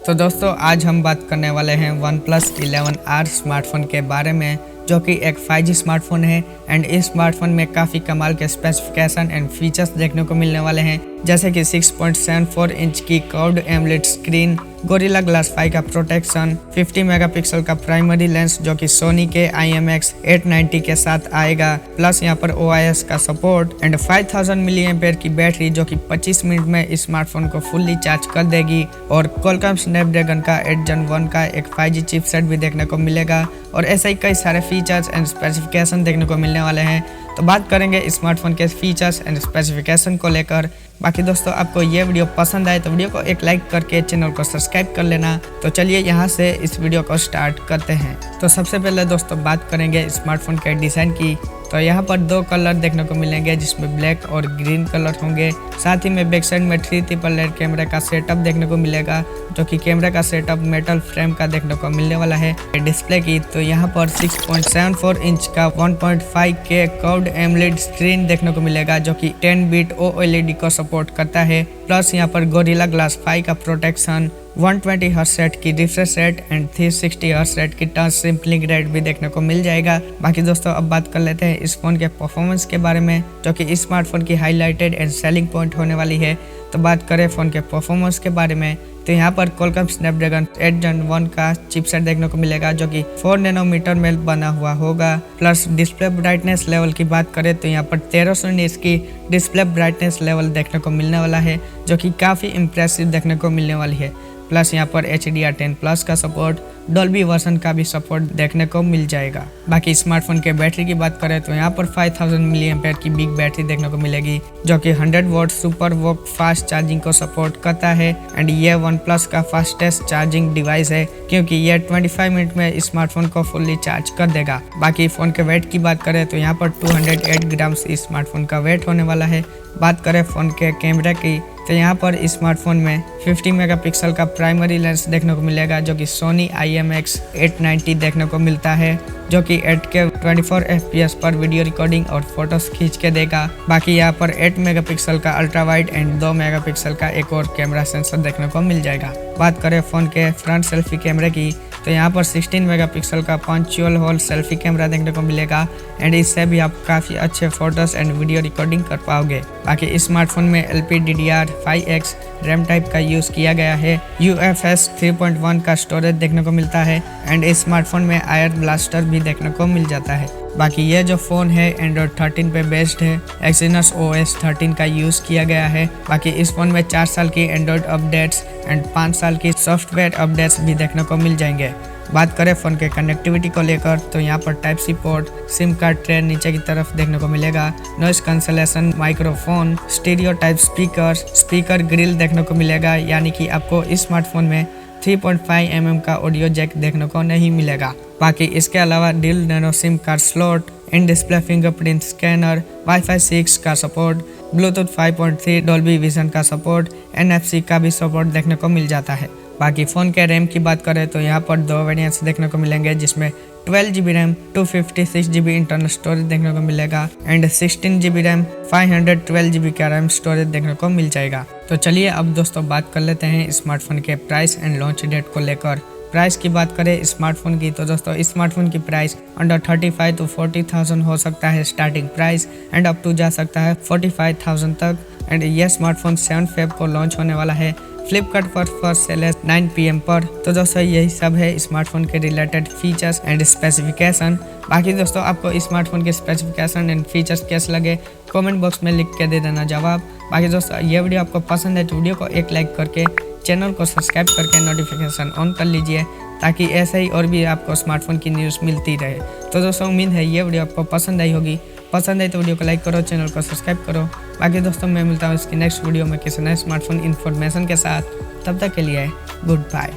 तो दोस्तों आज हम बात करने वाले हैं OnePlus 11R स्मार्टफोन के बारे में, जो कि एक 5G स्मार्टफोन है। एंड इस स्मार्टफोन में काफ़ी कमाल के स्पेसिफिकेशन एंड फीचर्स देखने को मिलने वाले हैं, जैसे कि 6.74 इंच की curved AMOLED screen, gorilla glass 5 का प्रोटेक्शन, 50 मेगापिक्सल का प्राइमरी लेंस जो कि सोनी के IMX890 के साथ आएगा, प्लस यहाँ पर OIS का सपोर्ट एंड 5000 mAh की बैटरी जो कि 25 मिनट में इस स्मार्टफोन को फुल्ली चार्ज कर देगी। और Qualcomm स्नैपड्रैगन का 8 Gen 1 का एक 5G चिपसेट भी देखने को मिलेगा और ऐसे ही कई सारे फीचर्स एंड स्पेसिफिकेशन देखने को मिलने वाले हैं। तो बात करेंगे स्मार्टफोन के फीचर्स एंड स्पेसिफिकेशन को लेकर। बाकी दोस्तों आपको ये वीडियो पसंद आए तो वीडियो को एक लाइक करके चैनल को सब्सक्राइब कर लेना। तो चलिए यहाँ से इस वीडियो को स्टार्ट करते हैं। तो सबसे पहले दोस्तों बात करेंगे स्मार्टफोन के डिज़ाइन की। तो यहाँ पर दो कलर देखने को मिलेंगे, जिसमें ब्लैक और ग्रीन कलर होंगे। साथ ही में बैक साइड में 3 ट्रिपल लेयर कैमरा का सेटअप देखने को मिलेगा, जो कि कैमरा का सेटअप मेटल फ्रेम का देखने को मिलने वाला है। डिस्प्ले की तो यहाँ पर 6.74 इंच का 1.5K कर्व्ड एमोलेड स्क्रीन देखने को मिलेगा, जो कि 10 बिट OLED को सपोर्ट करता है। प्लस यहाँ पर गोरिल्ला ग्लास 5 का प्रोटेक्शन, 120 हर्ट्ज रेट की refresh rate and 360 hertz rate की टच सैंपलिंग रेट भी देखने को मिल जाएगा। बाकी दोस्तों अब बात कर लेते हैं इस फोन के परफॉर्मेंस के बारे में, जो कि इस स्मार्टफोन की हाईलाइटेड एंड सेलिंग पॉइंट होने वाली है। तो बात करें फोन के परफॉर्मेंस के बारे में, तो यहाँ पर Qualcomm स्नैपड्रैगन 8 Gen 1 का चिपसेट देखने को मिलेगा, जो कि 4 नैनोमीटर में बना हुआ होगा। प्लस डिस्प्ले ब्राइटनेस लेवल की बात करें तो यहाँ पर 1300 निट्स की डिस्प्ले ब्राइटनेस लेवल देखने को मिलने वाला है, जो कि काफ़ी इम्प्रेसिव देखने को मिलने वाली है। प्लस यहाँ पर HDR10+ का सपोर्ट, डॉल्बी वर्जन का भी सपोर्ट देखने को मिल जाएगा। बाकी स्मार्टफोन के बैटरी की बात करें तो यहाँ पर 5000 mAh की बिग बैटरी देखने को मिलेगी, जो कि 100 what super walk fast charging को सपोर्ट करता है। एंड ये OnePlus का फास्टेस्ट चार्जिंग डिवाइस है, क्योंकि ये 25 मिनट में स्मार्टफोन को फुल्ली चार्ज कर देगा। बाकी फ़ोन के वेट की बात करें तो यहाँ पर 208 ग्राम इस स्मार्टफोन का वेट होने वाला है। बात करें फ़ोन के कैमरा की तो यहाँ पर स्मार्टफोन में 50 मेगापिक्सल का प्राइमरी लेंस देखने को मिलेगा, जो कि सोनी IMX890 देखने को मिलता है, जो कि 8K 24 FPS पर वीडियो रिकॉर्डिंग और फोटोज खींच के देगा। बाकी यहाँ पर 8 मेगापिक्सल का अल्ट्रा वाइड एंड 2 मेगापिक्सल का एक और कैमरा सेंसर देखने को मिल जाएगा। बात करें फ़ोन के फ्रंट सेल्फी कैमरे की तो यहाँ पर 16 मेगापिक्सल का पंचुअल होल सेल्फी कैमरा देखने को मिलेगा, एंड इससे भी आप काफ़ी अच्छे फोटोज एंड वीडियो रिकॉर्डिंग कर पाओगे। बाकी इस स्मार्टफोन में LPDDR5X रैम टाइप का यूज़ किया गया है। UFS 3.1 का स्टोरेज देखने को मिलता है, एंड इस स्मार्टफोन में आयर ब्लास्टर भी देखने को मिल जाता है। बाकी ये जो फ़ोन है एंड्रॉयड 13 पे बेस्ड है, Exynos OS 13 का यूज़ किया गया है। बाकी इस फ़ोन में 4 साल की एंड्रॉयड अपडेट्स एंड 5 साल की सॉफ्टवेयर अपडेट्स भी देखने को मिल जाएंगे। बात करें फ़ोन के कनेक्टिविटी को लेकर तो यहाँ पर Type-C port, SIM card tray नीचे की तरफ देखने को मिलेगा, noise cancellation microphone, stereo type speaker grill देखने को मिलेगा, यानी कि आपको इस स्मार्टफोन में 3.5 mm का ऑडियो जैक देखने को नहीं मिलेगा। बाकी इसके अलावा dual nano SIM card slot, in display fingerprint scanner, Wi-Fi 6 का सपोर्ट, Bluetooth 5.3 डॉल्बी विजन का सपोर्ट, NFC का भी सपोर्ट देखने को मिल जाता है। बाकी फ़ोन के रैम की बात करें तो यहाँ पर 2 वेरिएंट्स देखने को मिलेंगे, जिसमें 12 GB RAM 256 GB internal storage देखने को मिलेगा, एंड 16 GB रैम 512 GB का रैम स्टोरेज देखने को मिल जाएगा। तो चलिए अब दोस्तों बात कर लेते हैं स्मार्टफोन के प्राइस एंड लॉन्च डेट को लेकर। प्राइस की बात करें स्मार्टफोन की तो दोस्तों इस स्मार्टफोन की प्राइस अंडर 35 to 40,000 हो सकता है starting price, and up to जा सकता है 45,000 तक। एंड यह स्मार्टफोन 7 फेब को लॉन्च होने वाला है। फ्लिपकार्ट पर फर्स्ट सेल है 9 PM पर। तो दोस्तों यही सब है स्मार्टफोन के रिलेटेड फीचर्स एंड स्पेसिफिकेशन। बाकी दोस्तों आपको स्मार्टफोन के स्पेसिफिकेशन एंड फीचर्स कैसे लगे कमेंट बॉक्स में लिख के दे देना जवाब। बाकी दोस्तों ये वीडियो आपको पसंद है तो वीडियो को एक लाइक करके चैनल को सब्सक्राइब करके नोटिफिकेशन ऑन कर लीजिए, ताकि ऐसे ही और भी आपको स्मार्टफोन की न्यूज़ मिलती रहे। तो दोस्तों उम्मीद है ये वीडियो आपको पसंद आई होगी। पसंद आई तो वीडियो को लाइक करो, चैनल को सब्सक्राइब करो। बाकी दोस्तों मैं मिलता हूँ इसकी नेक्स्ट वीडियो में किसी नए स्मार्टफोन इन्फॉर्मेशन के साथ। तब तक के लिए गुड बाय।